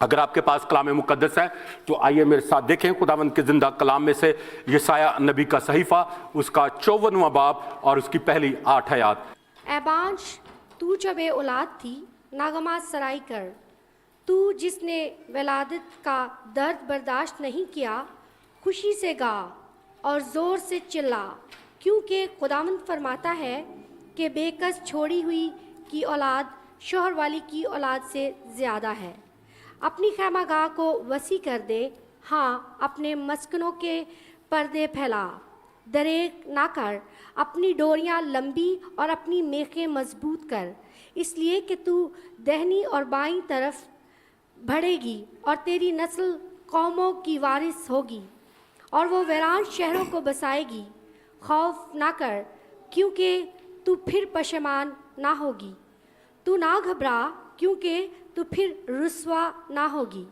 اگر آپ کے پاس کلام مقدس ہے تو آئیے میرے ساتھ دیکھیں خداوند کے زندہ کلام میں سے یسایہ نبی کا صحیفہ اس کا 54واں باب اور اس کی پہلی 8 آیات۔ اے بانجھ تو جو بے اولاد تھی ناغمہ سرائی کر، تو جس نے ولادت کا درد برداشت نہیں کیا، خوشی سے گا اور زور سے چلا، کیونکہ خداوند فرماتا ہے کہ بے کس چھوڑی ہوئی کی اولاد شوہر والی کی اولاد سے زیادہ ہے۔ اپنی خیمہ گاہ کو وسیع کر دے، ہاں اپنے مسکنوں کے پردے پھیلا، دریغ نہ کر، اپنی ڈوریاں لمبی اور اپنی میخیں مضبوط کر، اس لیے کہ تو دہنی اور بائیں طرف بڑھے گی اور تیری نسل قوموں کی وارث ہوگی اور وہ ویران شہروں کو بسائے گی۔ خوف نہ کر کیونکہ تو پھر پشیمان نہ ہوگی، تو نہ گھبرا کیونکہ تو پھر رسوا نہ ہوگی،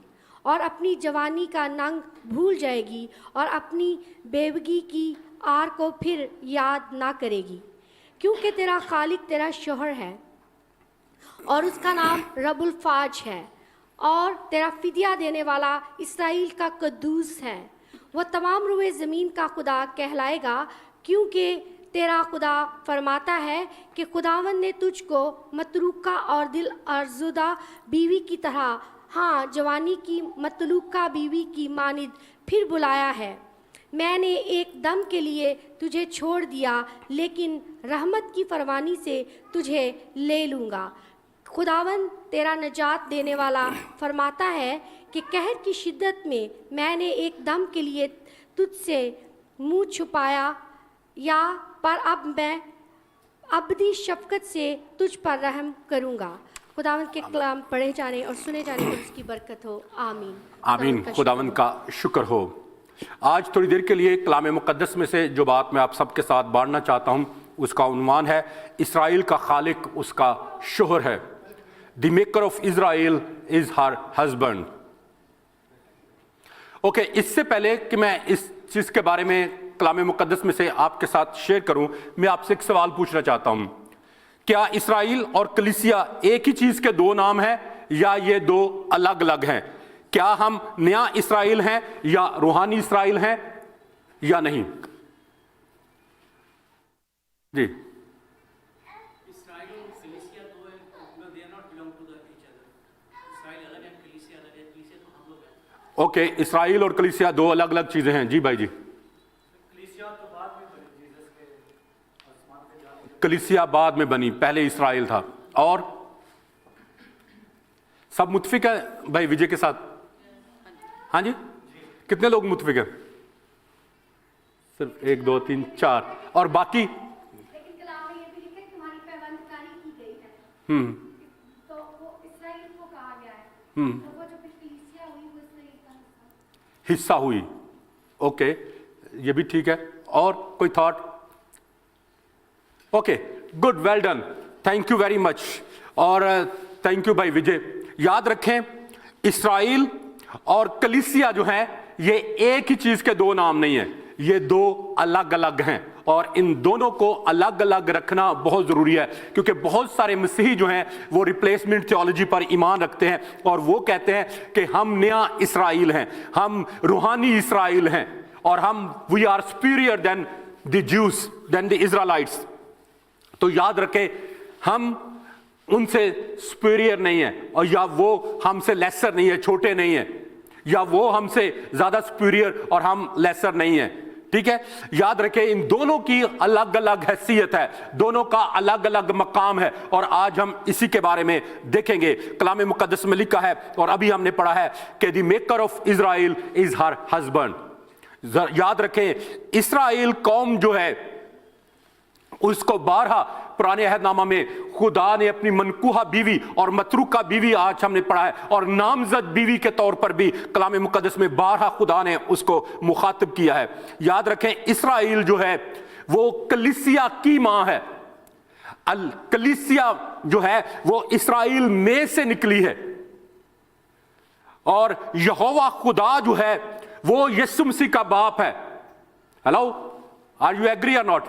اور اپنی جوانی کا ننگ بھول جائے گی اور اپنی بیوگی کی آر کو پھر یاد نہ کرے گی، کیونکہ تیرا خالق تیرا شوہر ہے اور اس کا نام رب الفاج ہے، اور تیرا فدیہ دینے والا اسرائیل کا قدوس ہے۔ وہ تمام روئے زمین کا خدا کہلائے گا، کیونکہ تیرا خدا فرماتا ہے کہ خداوند نے تجھ کو متروکہ اور دل آزردہ بیوی کی طرح، ہاں جوانی کی متروکہ بیوی کی مانند پھر بلایا ہے۔ میں نے ایک دم کے لیے تجھے چھوڑ دیا، لیکن رحمت کی فروانی سے تجھے لے لوں گا۔ خداوند تیرا نجات دینے والا فرماتا ہے کہ قہر کی شدت میں نے ایک دم کے لیے تجھ سے منہ چھپایا، یا پر اب میں ابدی شفقت سے تجھ پر رحم کروں گا۔ خداوند کے کلام پڑھے جانے اور سنے جانے پر اس کی برکت ہو، آمین۔ آمین۔ خداوند کا شکر ہو۔ آج تھوڑی دیر کے لیے کلام مقدس میں سے جو بات میں آپ سب کے ساتھ بانٹنا چاہتا ہوں اس کا عنوان ہے اسرائیل کا خالق اس کا شوہر ہے۔ The maker of Israel is her husband. Okay, اس سے پہلے کہ میں اس چیز کے بارے میں کلام مقدس میں سے آپ کے ساتھ شیئر کروں، میں آپ سے ایک سوال پوچھنا چاہتا ہوں۔ کیا اسرائیل اور کلیسیا ایک ہی چیز کے دو نام ہیں یا یہ دو الگ الگ ہیں؟ کیا ہم نیا اسرائیل ہیں یا روحانی اسرائیل ہیں یا نہیں؟ جی اوکے، اسرائیل اور کلیسیا دو الگ الگ چیزیں ہیں۔ جی بھائی جی۔ کلیسیا بعد میں بنی، پہلے اسرائیل تھا۔ اور سب متفق ہے بھائی وجے کے ساتھ؟ ہاں جی، کتنے لوگ متفق ہیں؟ صرف 1 2 3 4 اور باقی؟ لیکن کلام میں یہ بھی لکھا ہے تمہاری پیوند کاری کی گئی ہے، تو وہ اسرائیل کو کہا گیا ہے، تو وہ جو پھر کلیسیا ہوئی وہ اسرائیل کا حصہ ہوئی۔ اوکے، یہ بھی ٹھیک ہے۔ اور کوئی thought? Okay, good, well done, thank you very much, اور تھینک یو بھائی وجے۔ یاد رکھیں اسرائیل اور کلیسیا جو ہیں یہ ایک ہی چیز کے دو نام نہیں ہیں، یہ دو الگ الگ ہیں، اور ان دونوں کو الگ الگ رکھنا بہت ضروری ہے، کیونکہ بہت سارے مسیحی جو ہیں وہ ریپلیسمنٹ تھیولوجی پر ایمان رکھتے ہیں اور وہ کہتے ہیں کہ ہم نیا اسرائیل ہیں، ہم روحانی اسرائیل ہیں، اور ہم وی آر سپیریئر دین دی جوز، دین دی اسرائیلائٹس۔ تو یاد رکھیں ہم ان سے سپیریئر نہیں ہیں، اور یا وہ ہم سے لیسر نہیں ہے، چھوٹے نہیں ہیں، یا وہ ہم سے زیادہ سپیریئر اور ہم لیسر نہیں ہیں۔ ٹھیک ہے، یاد رکھیں ان دونوں کی الگ الگ حیثیت ہے، دونوں کا الگ الگ مقام ہے، اور آج ہم اسی کے بارے میں دیکھیں گے۔ کلام مقدس میں لکھا ہے اور ابھی ہم نے پڑھا ہے کہ the maker of Israel is her husband. یاد رکھیں اسرائیل قوم جو ہے اس کو بارہا پرانے عہد نامہ میں خدا نے اپنی منکوہہ بیوی اور متروکہ بیوی، آج ہم نے پڑھا ہے، اور نامزد بیوی کے طور پر بھی کلام مقدس میں بارہا خدا نے اس کو مخاطب کیا ہے۔ یاد رکھیں اسرائیل جو ہے وہ کلیسیا کی ماں ہے، کلیسیا جو ہے وہ اسرائیل میں سے نکلی ہے، اور یہوہ خدا جو ہے وہ یسوع مسیح کا باپ ہے۔ ہیلو، آر یو ایگری اور ناٹ؟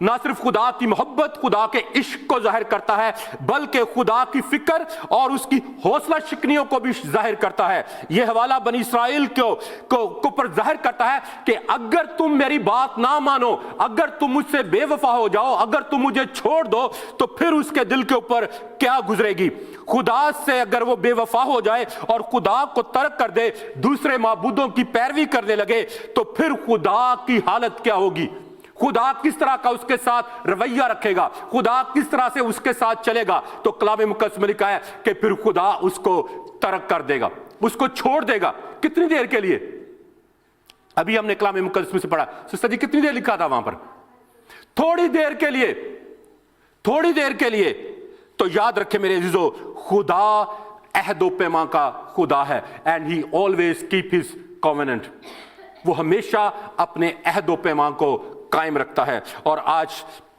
نہ صرف خدا کی محبت، خدا کے عشق کو ظاہر کرتا ہے، بلکہ خدا کی فکر اور اس کی حوصلہ شکنیوں کو بھی ظاہر کرتا ہے۔ یہ حوالہ بنی اسرائیل کو پر ظاہر کرتا ہے کہ اگر تم میری بات نہ مانو، اگر تم مجھ سے بے وفا ہو جاؤ، اگر تم مجھے چھوڑ دو، تو پھر اس کے دل کے اوپر کیا گزرے گی۔ خدا سے اگر وہ بے وفا ہو جائے اور خدا کو ترک کر دے، دوسرے معبودوں کی پیروی کرنے لگے، تو پھر خدا کی حالت کیا ہوگی؟ خدا کس طرح کا اس کے ساتھ رویہ رکھے گا، خدا کس طرح سے اس کے ساتھ چلے گا؟ تو کلام مقدس میں لکھا ہے کہ پھر خدا اس کو ترک کر دے گا، اس کو چھوڑ دے گا۔ کتنی دیر کے لیے؟ ابھی ہم نے کلام مقدس میں سے پڑھا، سسٹر جی کتنی دیر لکھا تھا وہاں پر؟ تھوڑی دیر کے لیے، تھوڑی دیر کے لیے۔ تو یاد رکھے میرے عزیزو، خدا عہد و پیمان کا خدا ہے، and he always keep his covenant. وہ ہمیشہ اپنے عہد و پیمان کو قائم رکھتا ہے۔ اور آج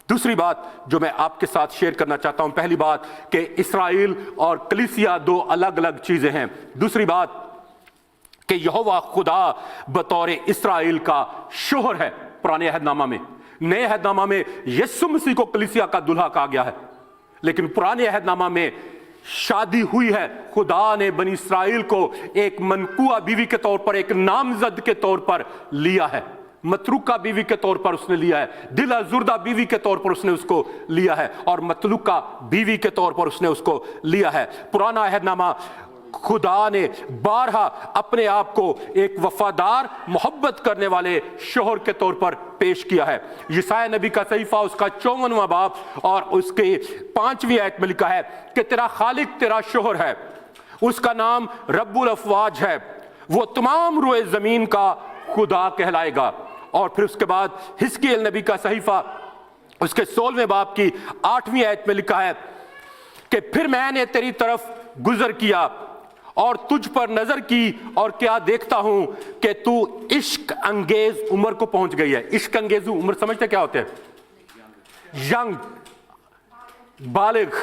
دوسری بات جو میں آپ کے ساتھ شیئر کرنا چاہتا ہوں، پہلی بات کہ اسرائیل اور کلیسیا دو الگ الگ چیزیں ہیں۔ دوسری بات کہ یہوہ خدا بطور اسرائیل کا شوہر ہے پرانے عہد نامہ میں۔ نئے عہد نامہ میں یسوع مسیح کو کلیسیا کا دلہا کہا گیا ہے، لیکن پرانے عہد نامہ میں شادی ہوئی ہے۔ خدا نے بنی اسرائیل کو ایک منقوہ بیوی کے طور پر، ایک نامزد کے طور پر لیا ہے، متروکہ بیوی کے طور پر اس نے لیا ہے، دل ازردہ بیوی کے طور پر اس نے اس کو لیا ہے، اور مطلوقہ بیوی کے طور پر اس نے اس کو لیا ہے۔ پرانا عہد نامہ خدا نے بارہا اپنے آپ کو ایک وفادار، محبت کرنے والے شوہر کے طور پر پیش کیا ہے۔ یسایا نبی کا صحیفہ اس کا 54واں باب اور اس کے 5ویں آیت میں لکھا ہے کہ تیرا خالق تیرا شوہر ہے، اس کا نام رب الافواج ہے، وہ تمام روئے زمین کا خدا کہلائے گا۔ اور پھر اس کے بعد حزقیل نبی کا صحیفہ اس کے 16ویں باب کی 8ویں آیت میں لکھا ہے کہ پھر میں نے تیری طرف گزر کیا اور تجھ پر نظر کی، اور کیا دیکھتا ہوں کہ تو عشق انگیز عمر کو پہنچ گئی ہے۔ عشق انگیز عمر سمجھتے کیا ہوتے ہیں؟ ینگ، بالغ،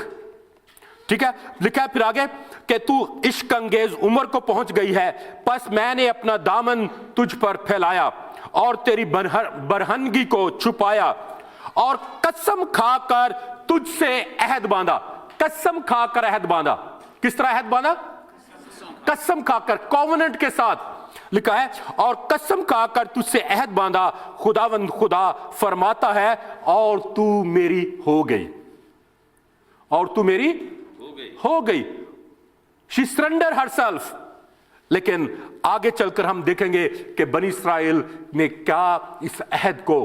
ٹھیک ہے۔ لکھا ہے پھر آگے کہ تو عشق انگیز عمر کو پہنچ گئی ہے، پس میں نے اپنا دامن تجھ پر پھیلایا اور تیری برہنگی کو چھپایا، اور قسم کھا کر تجھ سے عہد باندھا۔ قسم کھا کر عہد باندھا۔ کس طرح عہد باندھا؟ قسم کھا کر، کووننٹ کے ساتھ لکھا ہے، اور قسم کھا کر تجھ سے عہد باندھا، خداوند خدا فرماتا ہے، اور تو میری ہو گئی، اور تو میری ہو گئی۔ She surrendered herself۔ لیکن آگے چل کر ہم دیکھیں گے کہ بنی اسرائیل نے کیا اس عہد کو،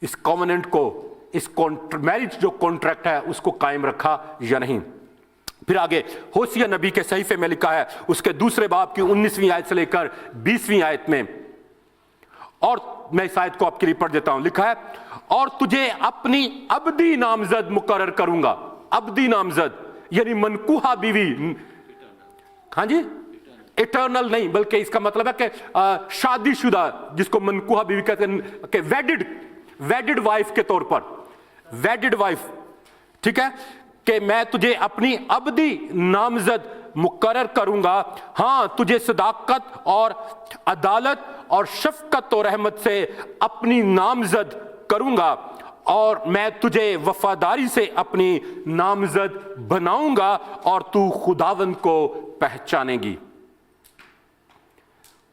اس کووننٹ کو، اس میرج جو کانٹریکٹ ہے اس کو قائم رکھا یا نہیں۔ پھر آگے ہوسیہ نبی کے صحیفے میں لکھا ہے اس کے 2 باب کی 19ویں آیت سے لے کر 20ویں آیت میں، اور میں اس آیت کو آپ کے لیے پڑھ دیتا ہوں۔ لکھا ہے اور تجھے اپنی ابدی نامزد مقرر کروں گا۔ ابدی نامزد یعنی منقوہ بیوی، ہاں جی، ایٹرنل نہیں، بلکہ اس کا مطلب ہے کہ شادی شدہ، جس کو منقوہ بیوی کہتے ہیں، کہ ویڈڈ وائف کے طور پر، ویڈڈ وائف، ٹھیک ہے، کہ میں تجھے اپنی ابدی نامزد مقرر کروں گا، ہاں تجھے صداقت اور عدالت اور شفقت و رحمت سے اپنی نامزد کروں گا، اور میں تجھے وفاداری سے اپنی نامزد بناؤں گا، اور تو خداوند کو پہچانے گی۔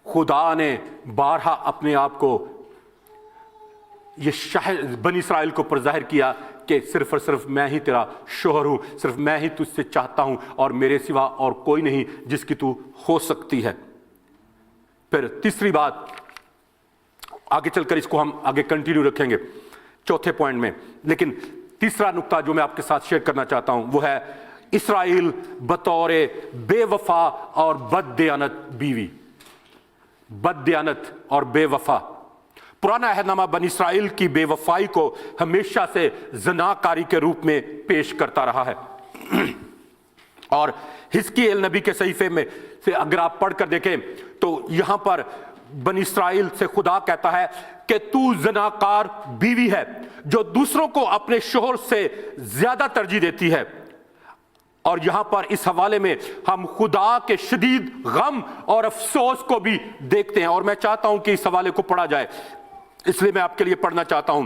خدا نے بارہا اپنے آپ کو یہ بنی اسرائیل کو پر ظاہر کیا کہ صرف اور صرف میں ہی تیرا شوہر ہوں، صرف میں ہی تجھ سے چاہتا ہوں، اور میرے سوا اور کوئی نہیں جس کی تو ہو سکتی ہے۔ پھر تیسری بات، آگے چل کر اس کو ہم آگے کنٹینیو رکھیں گے چوتھے پوائنٹ میں، لیکن تیسرا نقطہ جو میں آپ کے ساتھ شیئر کرنا چاہتا ہوں وہ ہے اسرائیل بطور بے وفا اور بد دیانت بیوی، بد دیانت اور بے وفا۔ پرانا عہد نامہ بنی اسرائیل کی بے وفائی کو ہمیشہ سے زناکاری کے روپ میں پیش کرتا رہا ہے، اور حزقیل نبی کے صحیفے میں سے اگر آپ پڑھ کر دیکھیں تو یہاں پر بنی اسرائیل سے خدا کہتا ہے کہ تو زناکار بیوی ہے جو دوسروں کو اپنے شوہر سے زیادہ ترجیح دیتی ہے۔ اور یہاں پر اس حوالے میں ہم خدا کے شدید غم اور افسوس کو بھی دیکھتے ہیں، اور میں چاہتا ہوں کہ اس حوالے کو پڑھا جائے، اس لیے میں آپ کے لیے پڑھنا چاہتا ہوں۔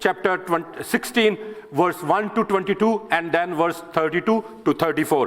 chapter 16 verse 1 to 22 and then verse 32 to 34।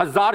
1000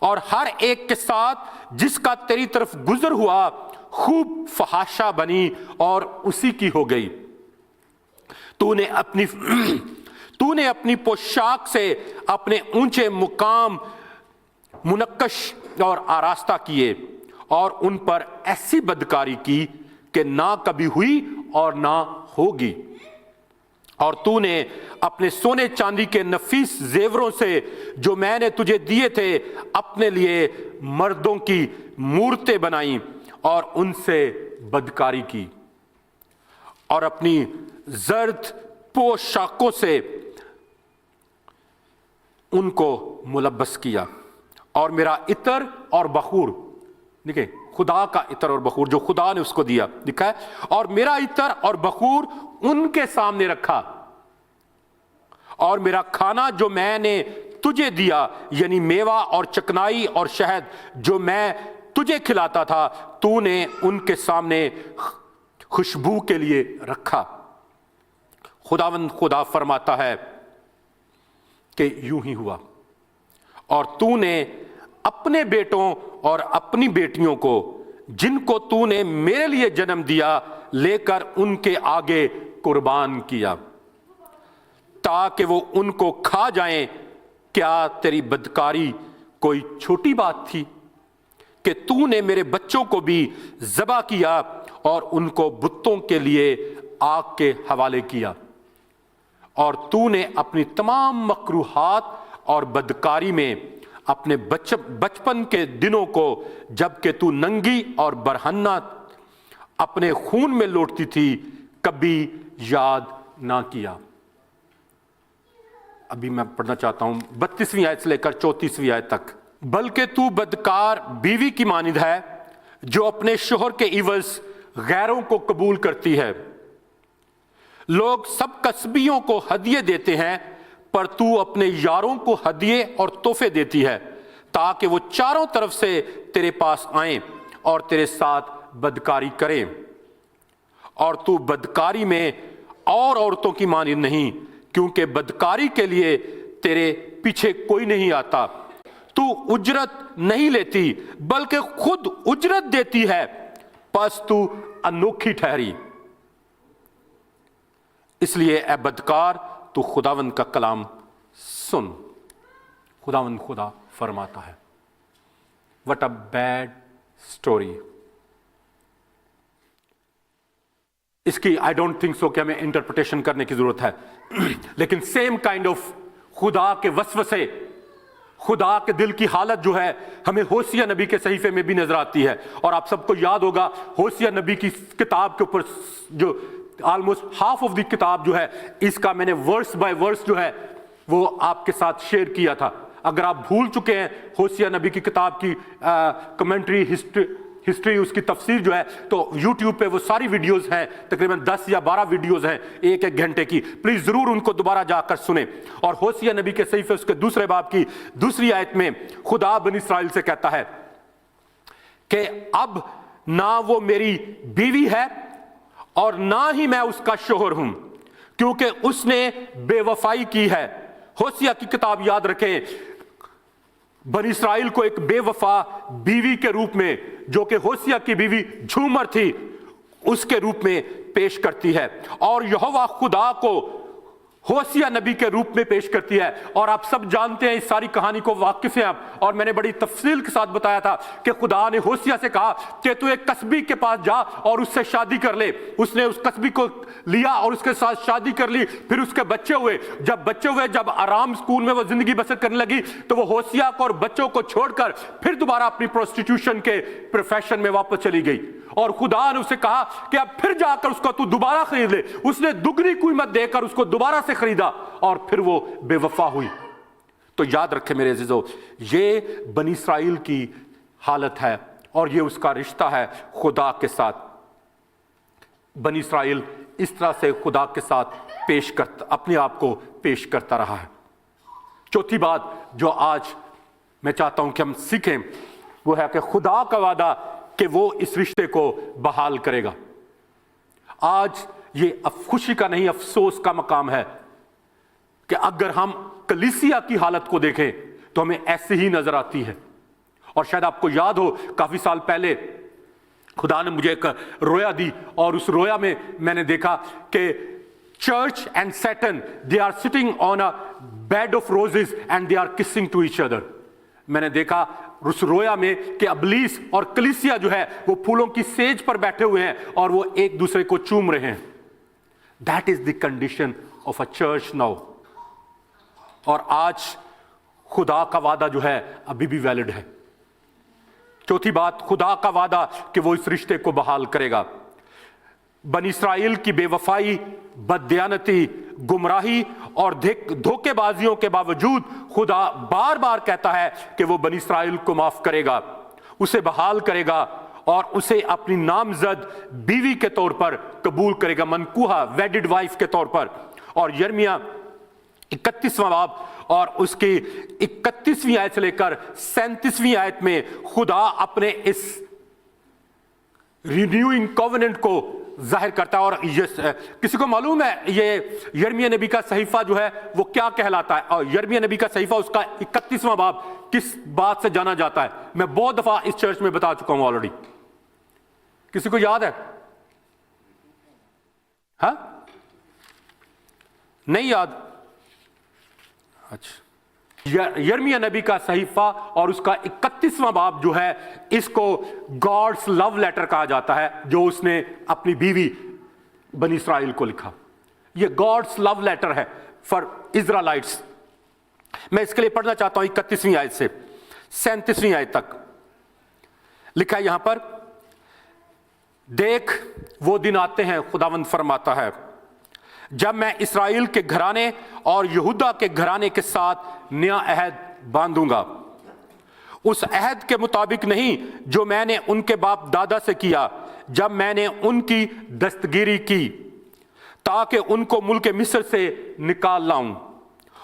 اور ہر ایک کے ساتھ جس کا تیری طرف گزر ہوا خوب فحاشا بنی اور اسی کی ہو گئی۔ تو نے اپنی پوشاک سے اپنے اونچے مقام منقش اور آراستہ کیے اور ان پر ایسی بدکاری کی کہ نہ کبھی ہوئی اور نہ ہوگی۔ اور تو نے اپنے سونے چاندی کے نفیس زیوروں سے جو میں نے تجھے دیے تھے اپنے لیے مردوں کی مورتیں بنائیں اور ان سے بدکاری کی، اور اپنی زرد پوشاکوں سے ان کو ملبس کیا، اور میرا عطر اور بخور، دیکھیں خدا کا عطر اور بخور جو خدا نے اس کو دیا، لکھا ہے اور میرا عطر اور بخور ان کے سامنے رکھا، اور میرا کھانا جو میں نے تجھے دیا یعنی میوہ اور چکنائی اور شہد جو میں تجھے کھلاتا تھا تو نے ان کے سامنے خوشبو کے لیے رکھا۔ خداوند خدا فرماتا ہے کہ یوں ہی ہوا، اور تو نے اپنے بیٹوں اور اپنی بیٹیوں کو جن کو تو نے میرے لیے جنم دیا لے کر ان کے آگے قربان کیا تاکہ وہ ان کو کھا جائیں۔ کیا تیری بدکاری کوئی چھوٹی بات تھی کہ تو نے میرے بچوں کو بھی ذبح کیا اور ان کو بتوں کے لیے آگ کے حوالے کیا، اور تو نے اپنی تمام مکروہات اور بدکاری میں اپنے بچپن کے دنوں کو جب کہ تو ننگی اور برہنہ اپنے خون میں لوٹتی تھی کبھی یاد نہ کیا۔ ابھی میں پڑھنا چاہتا ہوں 32ویں آیت سے لے کر 34ویں آیت تک۔ بلکہ تو بدکار بیوی کی مانند ہے جو اپنے شوہر کے عوض غیروں کو قبول کرتی ہے۔ لوگ سب قصبیوں کو ہدیے دیتے ہیں پر تو اپنے یاروں کو ہدیے اور تحفے دیتی ہے تاکہ وہ چاروں طرف سے تیرے پاس آئیں اور تیرے ساتھ بدکاری کریں، اور تو بدکاری میں اور عورتوں کی مانند نہیں، کیونکہ بدکاری کے لیے تیرے پیچھے کوئی نہیں آتا۔ تو اجرت نہیں لیتی بلکہ خود اجرت دیتی ہے، پس تو انوکھی ٹھہری۔ اس لیے اے بدکار تو خداوند کا کلام سن۔ خداوند خدا فرماتا ہے، وٹ اے بیڈ سٹوری۔ اس کی آئی ڈونٹ تھنک سو کہ ہمیں انٹرپریٹیشن کرنے کی ضرورت ہے، لیکن سیم کائنڈ آف خدا کے وسوسے، خدا کے دل کی حالت جو ہے ہمیں ہوسیہ نبی کے صحیفے میں بھی نظر آتی ہے۔ اور آپ سب کو یاد ہوگا ہوسیہ نبی کی کتاب کے اوپر جو آلموسٹ ہاف آف دی کتاب جو ہے اس کا میں نے ورس بائی ورس جو ہے وہ آپ کے ساتھ شیئر کیا تھا۔ اگر آپ بھول چکے ہیں ہوسیہ نبی کی کتاب کی کمنٹری ہسٹری اس کی تفسیر جو ہے تو یوٹیوب پہ وہ ساری ویڈیوز ہیں، تقریباً 10 یا 12 ویڈیوز ہیں ایک گھنٹے کی، پلیز ضرور ان کو دوبارہ جا کر سنیں۔ اور ہوسیہ نبی کے صحیفے اس کے 2 باب کی 2 آیت میں خدا بنی اسرائیل سے کہتا ہے کہ اب نہ وہ میری بیوی ہے اور نہ ہی میں اس کا شوہر ہوں، کیونکہ اس نے بے وفائی کی ہے۔ ہوسیہ کی کتاب یاد رکھیں، بنی اسرائیل کو ایک بے وفا بیوی کے روپ میں، جو کہ ہوسیہ کی بیوی جھومر تھی، اس کے روپ میں پیش کرتی ہے، اور یہوہ خدا کو ہوسیہ نبی کے روپ میں پیش کرتی ہے۔ اور آپ سب جانتے ہیں اس ساری کہانی کو، واقف ہیں آپ، اور میں نے بڑی تفصیل کے ساتھ بتایا تھا کہ خدا نے ہوسیہ سے کہا کہ تو ایک کسبی کے پاس جا اور اس سے شادی کر لے۔ اس نے اس کسبی کو لیا اور اس کے ساتھ شادی کر لی، پھر اس کے بچے ہوئے، جب آرام سکون میں وہ زندگی بسر کرنے لگی تو وہ ہوسیہ کو اور بچوں کو چھوڑ کر پھر دوبارہ اپنی پروسٹیٹیوشن کے پروفیشن میں واپس چلی گئی، اور خدا نے اسے کہا کہ اب پھر جا کر اس کو تو دوبارہ خرید لے۔ اس نے دگنی قیمت دے کر اس کو دوبارہ سے خریدا اور پھر وہ بے وفا ہوئی۔ تو یاد رکھیں میرے عزیزو، یہ بنی اسرائیل کی حالت ہے اور یہ اس کا رشتہ ہے خدا کے ساتھ۔ بنی اسرائیل اس طرح سے خدا کے ساتھ اپنے آپ کو پیش کرتا رہا ہے۔ چوتھی بات جو آج میں چاہتا ہوں کہ ہم سیکھیں وہ ہے کہ خدا کا وعدہ کہ وہ اس رشتے کو بحال کرے گا۔ آج یہ خوشی کا نہیں افسوس کا مقام ہے کہ اگر ہم کلیسیا کی حالت کو دیکھیں تو ہمیں ایسے ہی نظر آتی ہے۔ اور شاید آپ کو یاد ہو کافی سال پہلے خدا نے مجھے ایک رویا دی اور اس رویا میں میں نے دیکھا کہ church and Satan they are sitting on a bed of roses and they are kissing to each other. میں نے دیکھا اس رویا میں کہ ابلیس اور کلیسیا جو ہے وہ پھولوں کی سیج پر بیٹھے ہوئے ہیں اور وہ ایک دوسرے کو چوم رہے ہیں. That is the condition of a church now. اور آج خدا کا وعدہ جو ہے ابھی بھی ویلڈ ہے. چوتھی بات، خدا کا وعدہ کہ وہ اس رشتے کو بحال کرے گا. بنی اسرائیل کی بے وفائی، بددیانتی، گمراہی اور دھوکے بازیوں کے باوجود خدا بار بار کہتا ہے کہ وہ بنی اسرائیل کو معاف کرے گا، اسے بحال کرے گا اور اسے اپنی نامزد بیوی کے طور پر قبول کرے گا، منکوحہ ویڈڈ وائف کے طور پر. اور یرمیہ 31واں باب اور اس کی 31ویں آیت سے لے کر 37ویں آیت میں خدا اپنے اس رینیوئنگ کووننٹ کو ظاہر کرتا ہے. اور کسی کو معلوم ہے یہ یرمیہ نبی کا صحیفہ جو ہے وہ کیا کہلاتا ہے؟ اور یرمیہ نبی کا صحیفہ اس کا 31واں باب کس بات سے جانا جاتا ہے؟ میں بہت دفعہ اس چرچ میں بتا چکا ہوں آلریڈی. کسی کو یاد ہے؟ ہاں نہیں یاد؟ اچھا، یرمیہ نبی کا صحیفہ اور اس کا 31واں باب جو ہے اس کو گاڈز لو لیٹر کہا جاتا ہے جو اس نے اپنی بیوی بنی اسرائیل کو لکھا. یہ گاڈز لو لیٹر ہے فار اسرائیلائٹس. میں اس کے لیے پڑھنا چاہتا ہوں 31ویں آیت سے 37ویں آیت تک. لکھا ہے یہاں پر، دیکھ وہ دن آتے ہیں، خداوند فرماتا ہے، جب میں اسرائیل کے گھرانے اور یہودا کے گھرانے کے ساتھ نیا عہد باندھوں گا، اس عہد کے مطابق نہیں جو میں نے ان کے باپ دادا سے کیا جب میں نے ان کی دستگیری کی تاکہ ان کو ملک مصر سے نکال لاؤں،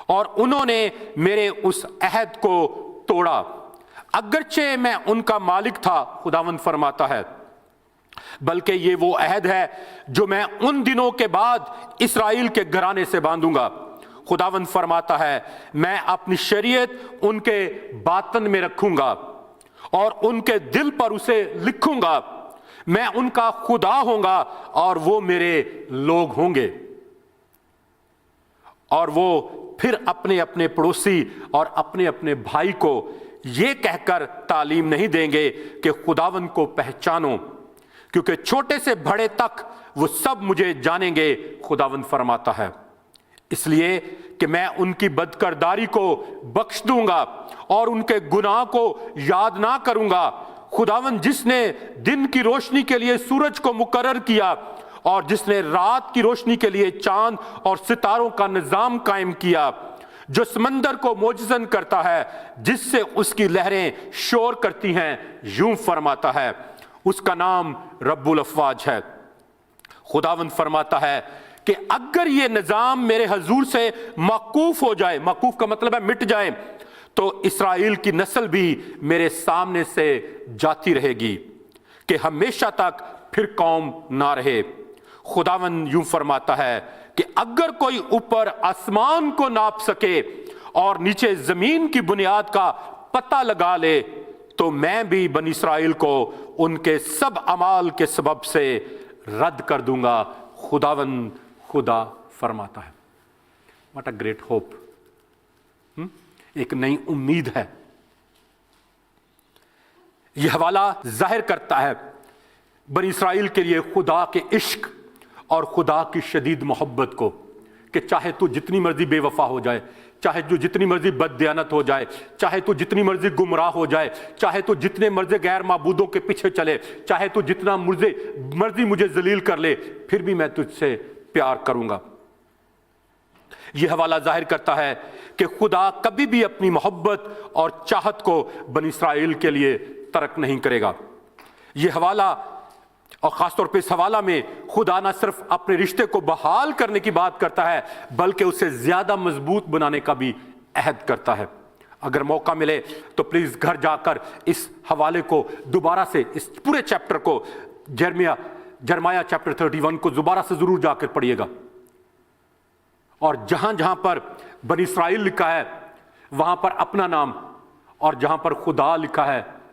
اور انہوں نے میرے اس عہد کو توڑا اگرچہ میں ان کا مالک تھا، خداوند فرماتا ہے، بلکہ یہ وہ عہد ہے جو میں ان دنوں کے بعد اسرائیل کے گھرانے سے باندھوں گا، خداوند فرماتا ہے، میں اپنی شریعت ان کے باطن میں رکھوں گا اور ان کے دل پر اسے لکھوں گا، میں ان کا خدا ہوں گا اور وہ میرے لوگ ہوں گے. اور وہ پھر اپنے اپنے پڑوسی اور اپنے اپنے بھائی کو یہ کہہ کر تعلیم نہیں دیں گے کہ خداوند کو پہچانو، کیونکہ چھوٹے سے بڑے تک وہ سب مجھے جانیں گے، خداوند فرماتا ہے، اس لیے کہ میں ان کی بدکرداری کو بخش دوں گا اور ان کے گناہ کو یاد نہ کروں گا. خداوند جس نے دن کی روشنی کے لیے سورج کو مقرر کیا اور جس نے رات کی روشنی کے لیے چاند اور ستاروں کا نظام قائم کیا، جو سمندر کو موجزن کرتا ہے جس سے اس کی لہریں شور کرتی ہیں، یوں فرماتا ہے، اس کا نام رب الافواج ہے. خداوند فرماتا ہے کہ اگر یہ نظام میرے حضور سے موقوف ہو جائے، موقوف کا مطلب ہے مٹ جائے، تو اسرائیل کی نسل بھی میرے سامنے سے جاتی رہے گی کہ ہمیشہ تک پھر قوم نہ رہے. خداوند یوں فرماتا ہے کہ اگر کوئی اوپر آسمان کو ناپ سکے اور نیچے زمین کی بنیاد کا پتہ لگا لے، تو میں بھی بنی اسرائیل کو ان کے سب اعمال کے سبب سے رد کر دوں گا، خداوند خدا فرماتا ہے. What a great hope. ایک نئی امید ہے. یہ حوالہ ظاہر کرتا ہے بنی اسرائیل کے لیے خدا کے عشق اور خدا کی شدید محبت کو، کہ چاہے تو جتنی مرضی بے وفا ہو جائے، چاہے تو جتنی مرضی بد دیانت ہو جائے، چاہے تو جتنی مرضی گمراہ ہو جائے، چاہے تو جتنے مرضی غیر معبودوں کے پیچھے چلے، چاہے تو جتنا مرضی مجھے ذلیل کر لے، پھر بھی میں تجھ سے پیار کروں گا. یہ حوالہ ظاہر کرتا ہے کہ خدا کبھی بھی اپنی محبت اور چاہت کو بنی اسرائیل کے لیے ترک نہیں کرے گا. یہ حوالہ، اور خاص طور پہ اس حوالہ میں خدا نہ صرف اپنے رشتے کو بحال کرنے کی بات کرتا ہے بلکہ اسے زیادہ مضبوط بنانے کا بھی عہد کرتا ہے. اگر موقع ملے تو پلیز گھر جا کر اس حوالے کو دوبارہ سے، اس پورے چیپٹر کو، جرمیا چیپٹر 31 کو دوبارہ سے ضرور جا کر پڑھیے گا. اور جہاں جہاں پر بنی اسرائیل لکھا ہے وہاں پر اپنا نام، اور جہاں پر خدا لکھا ہے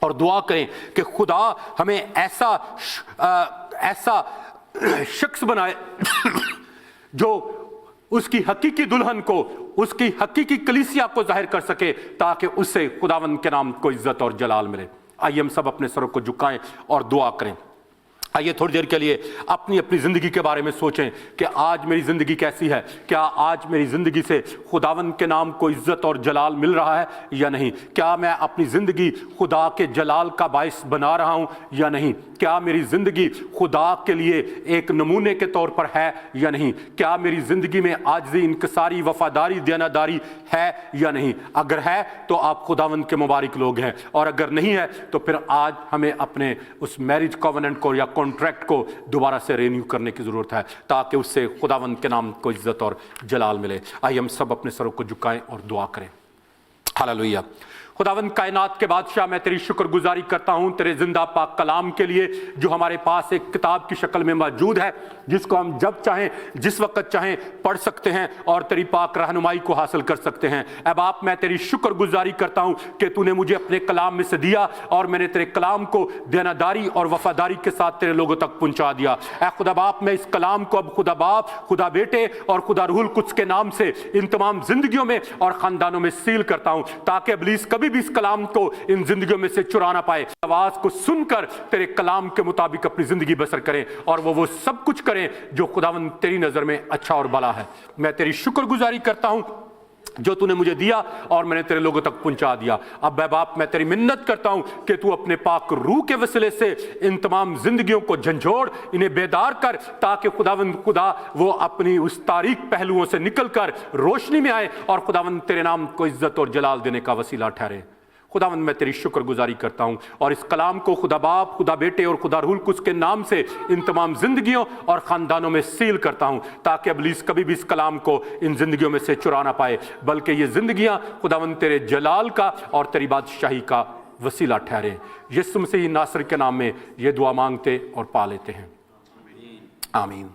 اور دعا کریں کہ خدا ہمیں ایسا شخص بنائے جو اس کی حقیقی دلہن کو، اس کی حقیقی کلیسیا کو ظاہر کر سکے، تاکہ اس سے خداوند کے نام کو عزت اور جلال ملے۔ آئیے ہم سب اپنے سروں کو جھکائیں اور دعا کریں۔ آئیے تھوڑی دیر کے لیے اپنی زندگی کے بارے میں سوچیں کہ آج میری زندگی کیسی ہے؟ کیا آج میری زندگی سے خداوند کے نام کو عزت اور جلال مل رہا ہے یا نہیں؟ کیا میں اپنی زندگی خدا کے جلال کا باعث بنا رہا ہوں یا نہیں؟ کیا میری زندگی خدا کے لیے ایک نمونے کے طور پر ہے یا نہیں؟ کیا میری زندگی میں عاجزی، انکساری، وفاداری، دیانتداری ہے یا نہیں؟ اگر ہے تو آپ خداوند کے مبارک لوگ ہیں، اور اگر نہیں ہے تو پھر آج ہمیں اپنے اس میرج کووننٹ کو یا کانٹریکٹ کو دوبارہ سے رینیو کرنے کی ضرورت ہے، تاکہ اس سے خداوند کے نام کو عزت اور جلال ملے۔ آئیے ہم سب اپنے سروں کو جھکائیں اور دعا کریں۔ ہاللویہ۔ خداوند کائنات کے بادشاہ، میں تیری شکر گزاری کرتا ہوں تیرے زندہ پاک کلام کے لیے، جو ہمارے پاس ایک کتاب کی شکل میں موجود ہے، جس کو ہم جب چاہیں، جس وقت چاہیں پڑھ سکتے ہیں اور تیری پاک رہنمائی کو حاصل کر سکتے ہیں۔ اے باپ، میں تیری شکر گزاری کرتا ہوں کہ تو نے مجھے اپنے کلام میں سے دیا، اور میں نے تیرے کلام کو دیانتداری اور وفاداری کے ساتھ تیرے لوگوں تک پہنچا دیا۔ اے خدا باپ، میں اس کلام کو اب خدا باپ، خدا بیٹے اور خدا روح القدس کے نام سے ان تمام زندگیوں میں اور خاندانوں میں سیل کرتا ہوں، تاکہ ابلیس کبھی بھی اس کلام کو ان زندگیوں میں سے چرا نہ پائے۔ آواز کو سن کر تیرے کلام کے مطابق اپنی زندگی بسر کریں، اور وہ سب کچھ کریں جو خداوند تیری نظر میں اچھا اور بھلا ہے۔ میں تیری شکر گزاری کرتا ہوں جو تو نے مجھے دیا اور میں نے تیرے لوگوں تک پہنچا دیا۔ اب اے باپ، میں تیری منت کرتا ہوں کہ تو اپنے پاک روح کے وسیلے سے ان تمام زندگیوں کو جھنجھوڑ، انہیں بیدار کر، تاکہ خداوند خدا وہ اپنی اس تاریک پہلوؤں سے نکل کر روشنی میں آئے اور خداوند تیرے نام کو عزت اور جلال دینے کا وسیلہ ٹھہرے۔ خداوند، میں تیری شکر گزاری کرتا ہوں، اور اس کلام کو خدا باپ، خدا بیٹے اور خدا روح القدس کے نام سے ان تمام زندگیوں اور خاندانوں میں سیل کرتا ہوں، تاکہ ابلیس کبھی بھی اس کلام کو ان زندگیوں میں سے چرا نہ پائے، بلکہ یہ زندگیاں خداوند تیرے جلال کا اور تیری بادشاہی کا وسیلہ ٹھہریں۔ یسوع مسیح ناصر کے نام میں یہ دعا مانگتے اور پا لیتے ہیں، آمین۔